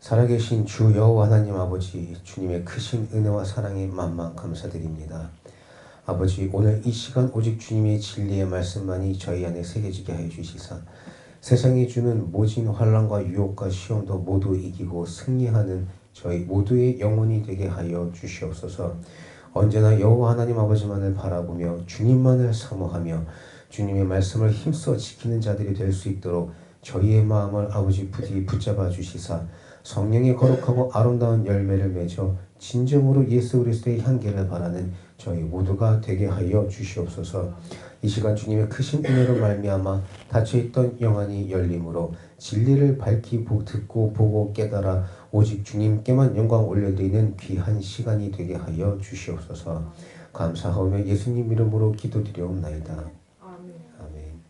살아계신 주 여호와 하나님 아버지, 주님의 크신 은혜와 사랑에 만만 감사드립니다. 아버지, 오늘 이 시간 오직 주님의 진리의 말씀만이 저희 안에 새겨지게 하여 주시사 세상이 주는 모진 환난과 유혹과 시험도 모두 이기고 승리하는 저희 모두의 영혼이 되게 하여 주시옵소서. 언제나 여호와 하나님 아버지만을 바라보며 주님만을 사모하며 주님의 말씀을 힘써 지키는 자들이 될 수 있도록 저희의 마음을 아버지 부디 붙잡아 주시사 성령의 거룩하고 아름다운 열매를 맺어 진정으로 예수 그리스도의 향기를 바라는 저희 모두가 되게 하여 주시옵소서. 이 시간 주님의 크신 은혜로 말미암아 닫혀있던 영안이 열림으로 진리를 밝히 듣고 보고 깨달아 오직 주님께만 영광 올려드리는 귀한 시간이 되게 하여 주시옵소서. 감사하며 예수님 이름으로 기도드리옵나이다. 아멘.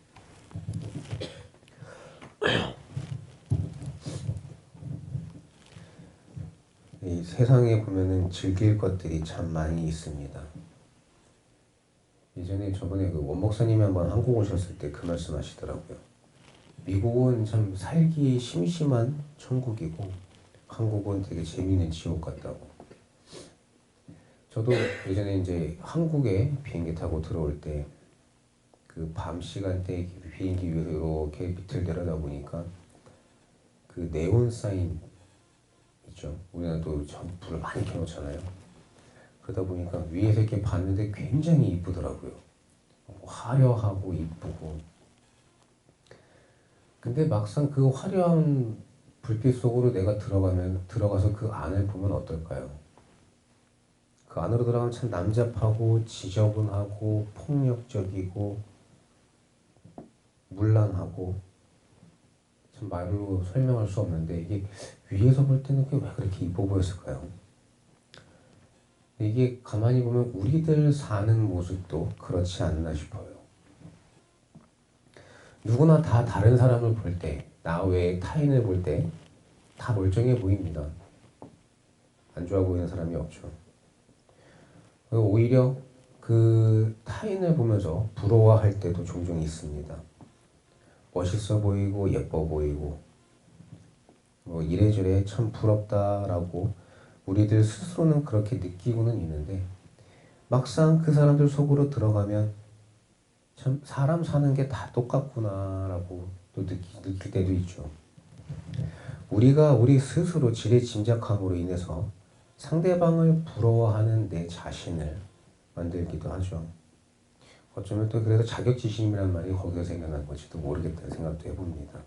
이 세상에 보면은 즐길 것들이 참 많이 있습니다. 예전에 저번에 그 원목사님이 한번 한국 오셨을 때 그 말씀 하시더라고요. 미국은 참 살기 심심한 천국이고 한국은 되게 재미있는 지옥 같다고. 저도 예전에 이제 한국에 비행기 타고 들어올 때 그 밤 시간대 비행기 위에서 이렇게 밑을 내려다보니까 그 네온 사인 있죠. 우리나라도 불을 많이 켜놓잖아요. 그러다 보니까 위에서 이렇게 봤는데 굉장히 이쁘더라고요. 화려하고 이쁘고. 근데 막상 그 화려한 불빛 속으로 내가 들어가서 그 안을 보면 어떨까요? 그 안으로 들어가면 참 남잡하고 지저분하고 폭력적이고 문란하고 참 말로 설명할 수 없는데 이게 위에서 볼 때는 왜 그렇게 이뻐 보였을까요? 이게 가만히 보면 우리들 사는 모습도 그렇지 않나 싶어요. 누구나 다 다른 사람을 볼 때, 나 외에 타인을 볼 때 다 멀쩡해 보입니다. 안 좋아 보이는 사람이 없죠. 오히려 그 타인을 보면서 부러워할 때도 종종 있습니다. 멋있어 보이고 예뻐 보이고 뭐 이래저래 참 부럽다라고 우리들 스스로는 그렇게 느끼고는 있는데 막상 그 사람들 속으로 들어가면 참 사람 사는 게 다 똑같구나라고 또 느낄 때도 있죠. 우리가 우리 스스로 지레짐작함으로 인해서 상대방을 부러워하는 내 자신을 만들기도 하죠. 어쩌면 또 그래서 자격지심이란 말이 거기서 생겨난 건지도 모르겠다는 생각도 해봅니다.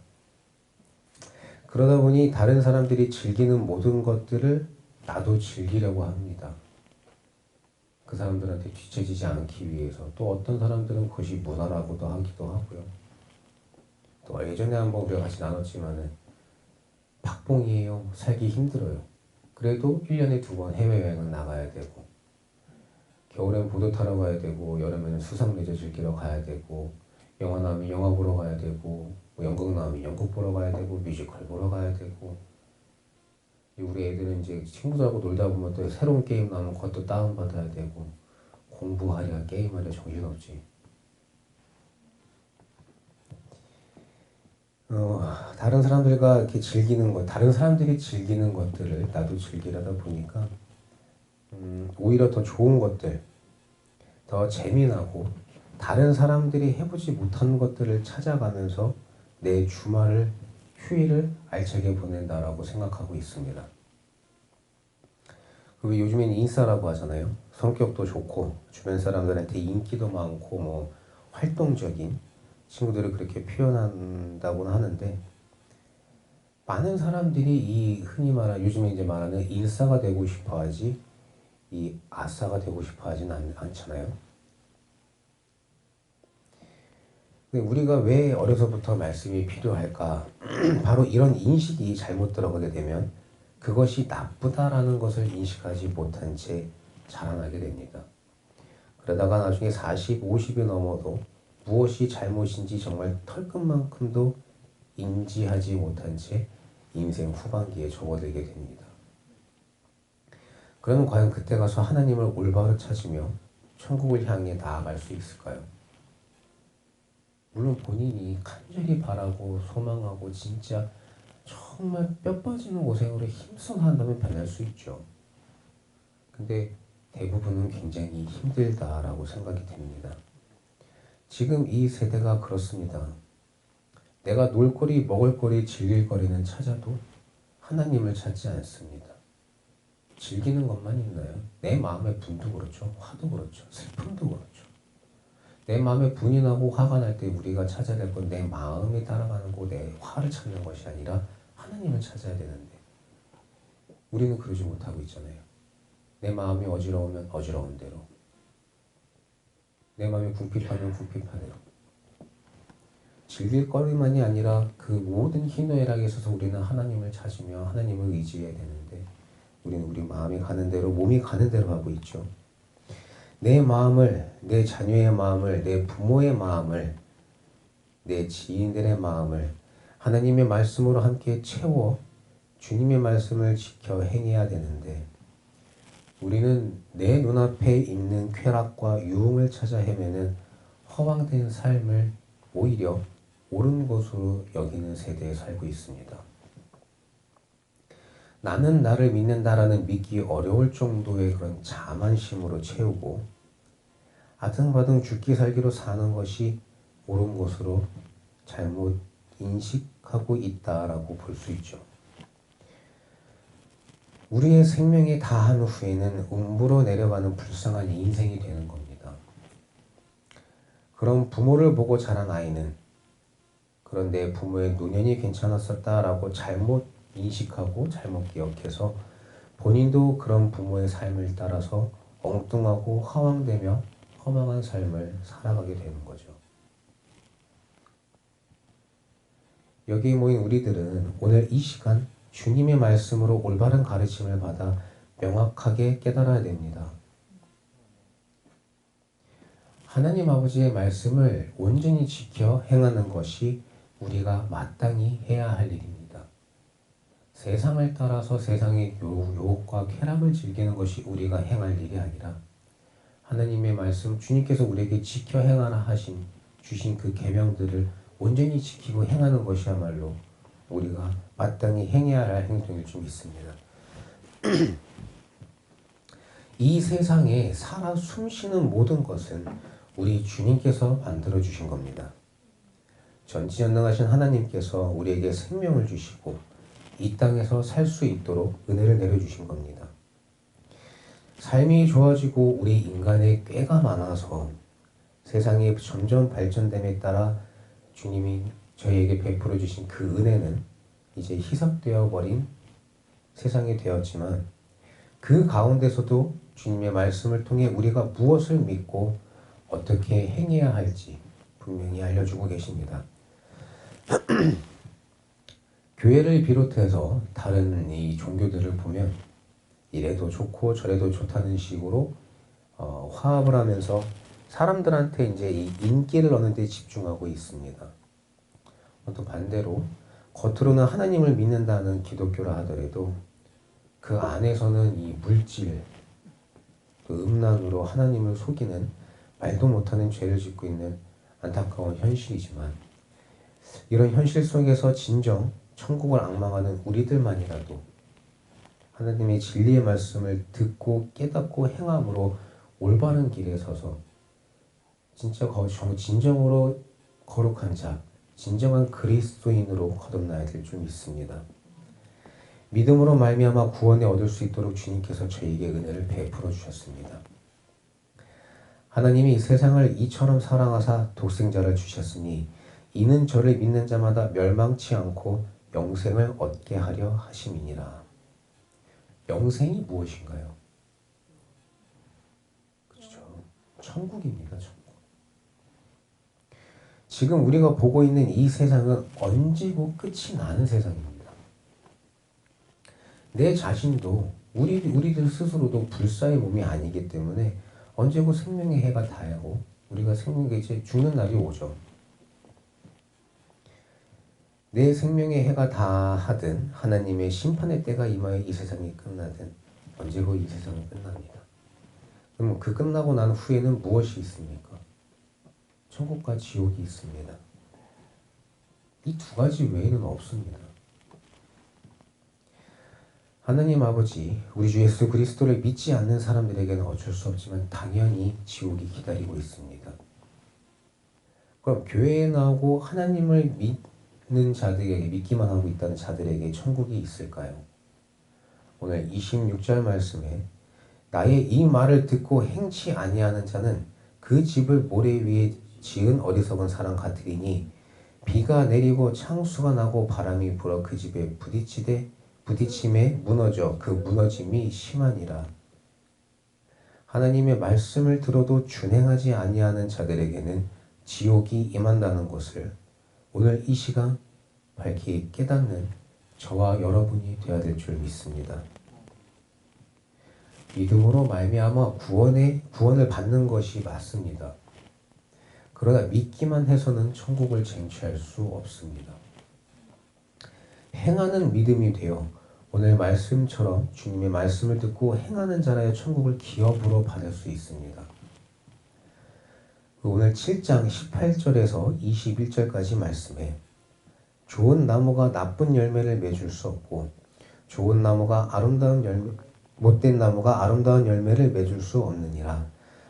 그러다 보니 다른 사람들이 즐기는 모든 것들을 나도 즐기려고 합니다. 그 사람들한테 뒤처지지 않기 위해서. 또 어떤 사람들은 그것이 문화라고도 하기도 하고요. 또 예전에 한번 우리가 같이 나눴지만은 박봉이에요. 살기 힘들어요. 그래도 1년에 2번 해외여행은 나가야 되고 겨울엔 보드 타러 가야 되고 여름에는 수상레저 즐기러 가야 되고 영화 나오면 영화 보러 가야 되고 뭐 연극 나오면 연극 보러 가야 되고 뮤지컬 보러 가야 되고 우리 애들은 이제 친구들하고 놀다 보면 또 새로운 게임 나오면 그것도 다운받아야 되고 공부하랴 게임하랴 정신없지. 다른 사람들과 이렇게 즐기는 것, 다른 사람들이 즐기는 것들을 나도 즐기려다 보니까 오히려 더 좋은 것들, 더 재미나고 다른 사람들이 해보지 못한 것들을 찾아가면서 내 주말을, 휴일을 알차게 보낸다라고 생각하고 있습니다. 그리고 요즘엔 인싸라고 하잖아요. 성격도 좋고 주변 사람들한테 인기도 많고 뭐 활동적인 친구들을 그렇게 표현한다고는 하는데 많은 사람들이 이 흔히 요즘에 이제 말하는 인싸가 되고 싶어 하지 이 아싸가 되고 싶어 하진 않잖아요. 근데 우리가 왜 어려서부터 말씀이 필요할까? 바로 이런 인식이 잘못 들어가게 되면 그것이 나쁘다라는 것을 인식하지 못한 채 자라나게 됩니다. 그러다가 나중에 40, 50이 넘어도 무엇이 잘못인지 정말 털끝만큼도 인지하지 못한 채 인생 후반기에 접어들게 됩니다. 그러면 과연 그때 가서 하나님을 올바로 찾으며 천국을 향해 나아갈 수 있을까요? 물론 본인이 간절히 바라고 소망하고 진짜 정말 뼈 빠지는 고생으로 힘써 한다면 변할 수 있죠. 근데 대부분은 굉장히 힘들다라고 생각이 됩니다. 지금 이 세대가 그렇습니다. 내가 놀거리, 먹을거리, 즐길거리는 찾아도 하나님을 찾지 않습니다. 즐기는 것만 있나요? 내 마음의 분도 그렇죠. 화도 그렇죠. 슬픔도 그렇죠. 내 마음에 분이 나고 화가 날 때 우리가 찾아야 될 건 내 마음이 따라가는 거, 내 화를 찾는 것이 아니라 하나님을 찾아야 되는데 우리는 그러지 못하고 있잖아요. 내 마음이 어지러우면 어지러운 대로, 내 마음이 궁핍하면 궁핍한 대로. 즐길 거리만이 아니라 그 모든 희노애락에 있어서 우리는 하나님을 찾으며 하나님을 의지해야 되는데 우리는 우리 마음이 가는 대로, 몸이 가는 대로 하고 있죠. 내 마음을, 내 자녀의 마음을, 내 부모의 마음을, 내 지인들의 마음을 하나님의 말씀으로 함께 채워 주님의 말씀을 지켜 행해야 되는데 우리는 내 눈앞에 있는 쾌락과 유흥을 찾아 헤매는 허황된 삶을 오히려 옳은 것으로 여기는 세대에 살고 있습니다. 나는 나를 믿는다라는 믿기 어려울 정도의 그런 자만심으로 채우고 아등바등 죽기 살기로 사는 것이 옳은 것으로 잘못 인식하고 있다라고 볼 수 있죠. 우리의 생명이 다한 후에는 음부로 내려가는 불쌍한 인생이 되는 겁니다. 그런 부모를 보고 자란 아이는 그런 내 부모의 노년이 괜찮았었다라고 잘못 인식하고 잘못 기억해서 본인도 그런 부모의 삶을 따라서 엉뚱하고 허황되며 허망한 삶을 살아가게 되는 거죠. 여기 모인 우리들은 오늘 이 시간 주님의 말씀으로 올바른 가르침을 받아 명확하게 깨달아야 됩니다. 하나님 아버지의 말씀을 온전히 지켜 행하는 것이 우리가 마땅히 해야 할 일입니다. 세상을 따라서 세상의 유혹과 쾌락을 즐기는 것이 우리가 행할 일이 아니라 하나님의 말씀, 주님께서 우리에게 지켜 행하라 주신 그 계명들을 온전히 지키고 행하는 것이야말로 우리가 마땅히 행해야 할 행동일 줄 믿습니다. 이 세상에 살아 숨쉬는 모든 것은 우리 주님께서 만들어 주신 겁니다. 전지전능하신 하나님께서 우리에게 생명을 주시고 이 땅에서 살 수 있도록 은혜를 내려주신 겁니다. 삶이 좋아지고 우리 인간의 꾀가 많아서 세상이 점점 발전됨에 따라 주님이 저희에게 베풀어 주신 그 은혜는 이제 희석되어 버린 세상이 되었지만 그 가운데서도 주님의 말씀을 통해 우리가 무엇을 믿고 어떻게 행해야 할지 분명히 알려주고 계십니다. 교회를 비롯해서 다른 이 종교들을 보면 이래도 좋고 저래도 좋다는 식으로 화합을 하면서 사람들한테 이제 이 인기를 얻는 데 집중하고 있습니다. 또 반대로 겉으로는 하나님을 믿는다는 기독교라 하더라도 그 안에서는 이 물질, 그 음란으로 하나님을 속이는 말도 못하는 죄를 짓고 있는 안타까운 현실이지만 이런 현실 속에서 진정 천국을 앙망하는 우리들만이라도 하나님의 진리의 말씀을 듣고 깨닫고 행함으로 올바른 길에 서서 진정으로 거룩한 자, 진정한 그리스도인으로 거듭나야 될 줄 믿습니다. 믿음으로 말미암아 구원에 얻을 수 있도록 주님께서 저에게 은혜를 베풀어 주셨습니다. 하나님이 이 세상을 이처럼 사랑하사 독생자를 주셨으니 이는 저를 믿는 자마다 멸망치 않고 영생을 얻게 하려 하심이니라. 영생이 무엇인가요? 그렇죠. 천국입니다. 천국. 지금 우리가 보고 있는 이 세상은 언제고 끝이 나는 세상입니다. 내 자신도 우리들 스스로도 불사의 몸이 아니기 때문에 언제고 생명의 해가 닿고 우리가 생명의 이제 죽는 날이 오죠. 내 생명의 해가 다하든 하나님의 심판의 때가 임하여 이 세상이 끝나든 언제고 이 세상은 끝납니다. 그럼 그 끝나고 난 후에는 무엇이 있습니까? 천국과 지옥이 있습니다. 이 두 가지 외에는 없습니다. 하나님 아버지, 우리 주 예수 그리스도를 믿지 않는 사람들에게는 어쩔 수 없지만 당연히 지옥이 기다리고 있습니다. 그럼 교회에 나오고 하나님을 믿는 자들에게, 믿기만 하고 있다는 자들에게 천국이 있을까요? 오늘 26절 말씀에 나의 이 말을 듣고 행치 아니하는 자는 그 집을 모래 위에 지은 어리석은 사람 같으리니 비가 내리고 창수가 나고 바람이 불어 그 집에 부딪힘에 무너져 그 무너짐이 심하니라. 하나님의 말씀을 들어도 준행하지 아니하는 자들에게는 지옥이 임한다는 것을 오늘 이 시간 밝히 깨닫는 저와 여러분이 되어야 될 줄 믿습니다. 믿음으로 말미암아 구원을 받는 것이 맞습니다. 그러나 믿기만 해서는 천국을 쟁취할 수 없습니다. 행하는 믿음이 되어 오늘 말씀처럼 주님의 말씀을 듣고 행하는 자라야 천국을 기업으로 받을 수 있습니다. 오늘 7장 18절에서 21절까지 말씀에 좋은 나무가 나쁜 열매를 맺을 수 없고 못된 나무가 아름다운 열매를 맺을 수 없느니라.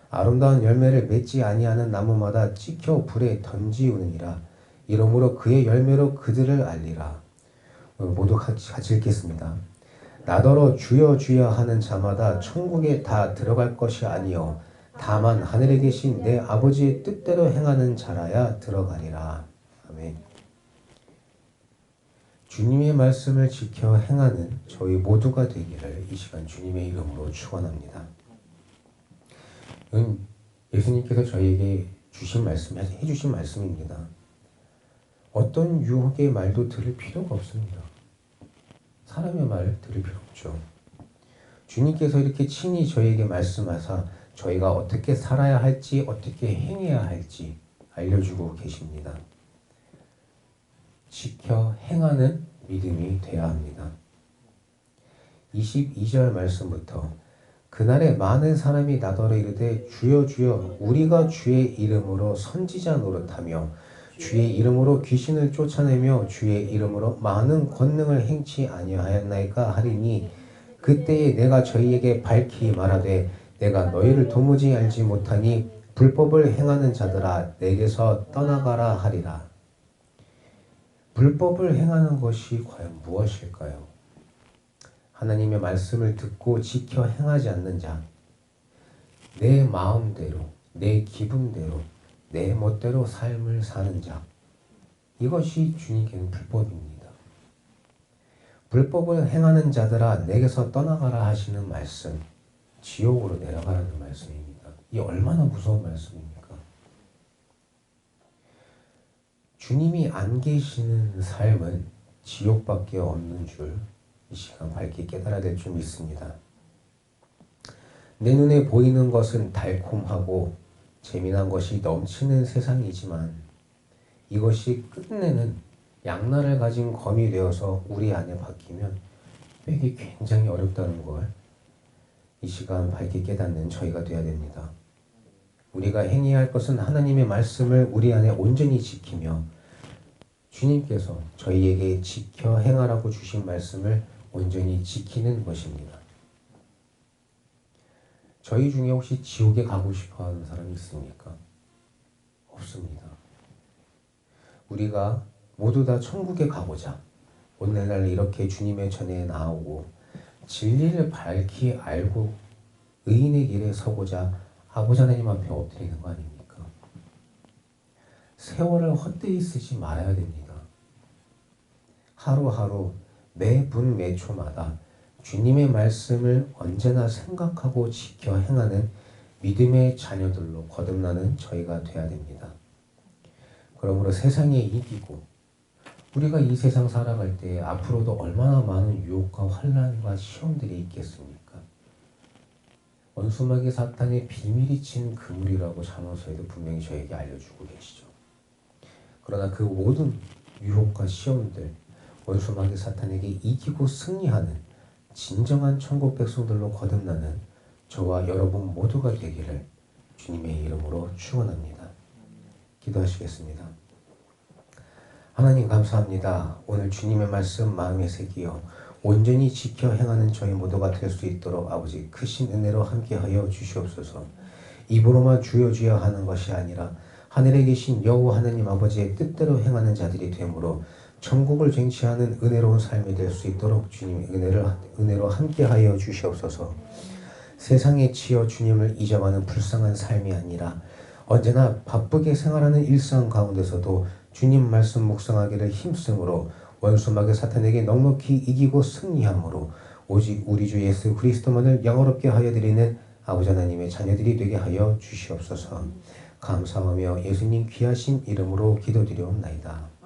아름다운 열매를 맺지 아니하는 나무마다 찍혀 불에 던지우느니라. 이러므로 그의 열매로 그들을 알리라. 모두 같이 읽겠습니다. 나더러 주여 주여 하는 자마다 천국에 다 들어갈 것이 아니요 다만 하늘에 계신 내 아버지의 뜻대로 행하는 자라야 들어가리라. 아멘. 주님의 말씀을 지켜 행하는 저희 모두가 되기를 이 시간 주님의 이름으로 축원합니다. 예수님께서 저희에게 해주신 말씀입니다. 어떤 유혹의 말도 들을 필요가 없습니다. 사람의 말 들을 필요 없죠. 주님께서 이렇게 친히 저희에게 말씀하사 저희가 어떻게 살아야 할지, 어떻게 행해야 할지 알려주고 계십니다. 지켜 행하는 믿음이 되어야 합니다. 22절 말씀부터 그날에 많은 사람이 나더러 이르되 주여 주여 우리가 주의 이름으로 선지자 노릇하며 주의 이름으로 귀신을 쫓아내며 주의 이름으로 많은 권능을 행치 아니하였나이까 하리니 그때에 내가 저희에게 밝히 말하되 내가 너희를 도무지 알지 못하니 불법을 행하는 자들아 내게서 떠나가라 하리라. 불법을 행하는 것이 과연 무엇일까요? 하나님의 말씀을 듣고 지켜 행하지 않는 자, 내 마음대로, 내 기분대로, 내 멋대로 삶을 사는 자, 이것이 주님께는 불법입니다. 불법을 행하는 자들아 내게서 떠나가라 하시는 말씀, 지옥으로 내려가라는 말씀입니다. 이 얼마나 무서운 말씀입니까? 주님이 안 계시는 삶은 지옥밖에 없는 줄 이 시간 밝게 깨달아야 될 줄 믿습니다. 내 눈에 보이는 것은 달콤하고 재미난 것이 넘치는 세상이지만 이것이 끝내는 양날을 가진 검이 되어서 우리 안에 박히면 빼기 굉장히 어렵다는 걸 이 시간 밝게 깨닫는 저희가 되어야 됩니다. 우리가 행해야 할 것은 하나님의 말씀을 우리 안에 온전히 지키며 주님께서 저희에게 지켜 행하라고 주신 말씀을 온전히 지키는 것입니다. 저희 중에 혹시 지옥에 가고 싶어 하는 사람이 있습니까? 없습니다. 우리가 모두 다 천국에 가고자 오늘날 이렇게 주님의 전에 나오고 진리를 밝히 알고 의인의 길에 서고자 아버지 하나님 앞에 엎드리는 거 아닙니까? 세월을 헛되이 쓰지 말아야 됩니다. 하루하루 매분 매초마다 주님의 말씀을 언제나 생각하고 지켜 행하는 믿음의 자녀들로 거듭나는 저희가 되어야 됩니다. 그러므로 세상에 이기고 우리가 이 세상 살아갈 때 앞으로도 얼마나 많은 유혹과 환난과 시험들이 있겠습니까? 원수마귀 사탄의 비밀이 친 그물이라고 잠언서에도 분명히 저에게 알려주고 계시죠. 그러나 그 모든 유혹과 시험들, 원수마귀 사탄에게 이기고 승리하는 진정한 천국 백성들로 거듭나는 저와 여러분 모두가 되기를 주님의 이름으로 축원합니다. 기도하시겠습니다. 하나님 감사합니다. 오늘 주님의 말씀 마음에 새기어 온전히 지켜 행하는 저희 모두가 될 수 있도록 아버지 크신 은혜로 함께하여 주시옵소서. 입으로만 주여 주여 하는 것이 아니라 하늘에 계신 여호와 하나님 아버지의 뜻대로 행하는 자들이 되므로 천국을 쟁취하는 은혜로운 삶이 될 수 있도록 주님의 은혜로 함께하여 주시옵소서. 세상에 치여 주님을 잊어가는 불쌍한 삶이 아니라 언제나 바쁘게 생활하는 일상 가운데서도 주님 말씀 묵상하기를 힘쓰므로 원수마귀 사탄에게 넉넉히 이기고 승리함으로 오직 우리 주 예수 그리스도만을 영화롭게 하여 드리는 아버지 하나님의 자녀들이 되게 하여 주시옵소서. 감사하며 예수님 귀하신 이름으로 기도드리옵나이다.